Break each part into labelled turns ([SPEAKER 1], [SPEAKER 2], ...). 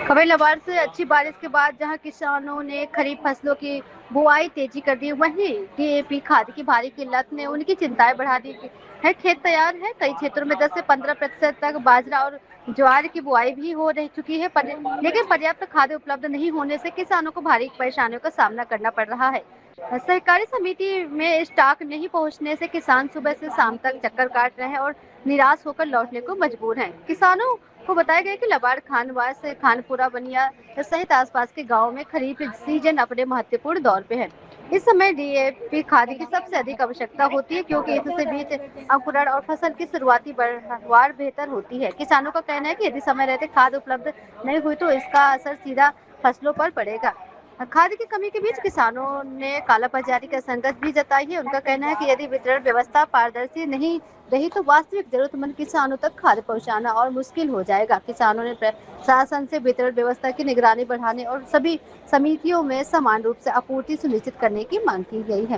[SPEAKER 1] खबर लबार से अच्छी बारिश के बाद जहां किसानों ने खरीफ फसलों की बुआई तेजी कर दी, वहीं डीएपी खाद की भारी किल्लत ने उनकी चिंताएं बढ़ा दी है। खेत तैयार है, कई क्षेत्रों में 10 से 15% तक बाजरा और ज्वार की बुआई भी हो रह चुकी है, लेकिन पर्याप्त खाद उपलब्ध नहीं होने से किसानों को भारी परेशानियों का सामना करना पड़ रहा है। सहकारी समिति में स्टॉक नहीं पहुंचने से किसान सुबह से शाम तक चक्कर काट रहे हैं और निराश होकर लौटने को मजबूर हैं। किसानों को बताया गया कि लबाड़, खानवास, खानपुरा, बनिया सहित आसपास के गांवों में खरीफ सीजन अपने महत्वपूर्ण दौर पे है। इस समय डीएपी खाद की सबसे अधिक आवश्यकता होती है, क्योंकि इससे बीज अंकुरण और फसल की शुरुआती बढ़वार बेहतर होती है। किसानों का कहना है कि यदि समय रहते खाद उपलब्ध नहीं हुई तो इसका असर सीधा फसलों पर पड़ेगा। खाद की कमी के बीच किसानों ने कालाबाजारी का संकट भी जताई है। उनका कहना है कि यदि वितरण व्यवस्था पारदर्शी नहीं रही तो वास्तविक जरूरतमंद किसानों तक खाद पहुंचाना और मुश्किल हो जाएगा। किसानों ने प्रशासन से वितरण व्यवस्था की निगरानी बढ़ाने और सभी समितियों में समान रूप से आपूर्ति सुनिश्चित करने की मांग की गई है।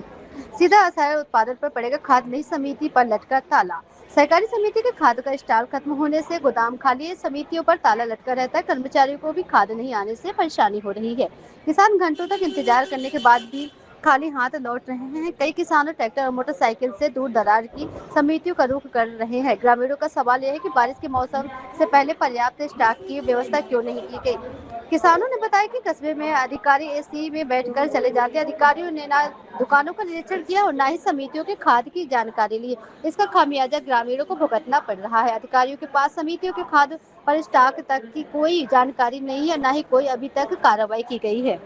[SPEAKER 1] सीधा असर उत्पादन पर पड़ेगा, खाद नहीं समिति पर लटका ताला। सहकारी समिति के खाद का स्टॉक खत्म होने से गोदाम खाली है, समितियों पर ताला लटका रहता है, कर्मचारियों को भी खाद नहीं आने से परेशानी हो रही है। किसान घंटों तक इंतजार करने के बाद भी खाली हाथ लौट रहे हैं। कई किसान ट्रैक्टर और मोटरसाइकिल से दूर दराज की समितियों का रुख कर रहे हैं। ग्रामीणों का सवाल यह है कि बारिश के मौसम से पहले पर्याप्त स्टॉक की व्यवस्था क्यों नहीं की गई। किसानों ने बताया कि कस्बे में अधिकारी एसी में बैठकर चले जाते। अधिकारियों ने ना दुकानों का निरीक्षण किया और ना ही समितियों के खाद की जानकारी ली। इसका खामियाजा ग्रामीणों को भुगतना पड़ रहा है। अधिकारियों के पास समितियों के खाद पर स्टॉक तक की कोई जानकारी नहीं है, ना ही कोई अभी तक कार्रवाई की गई है।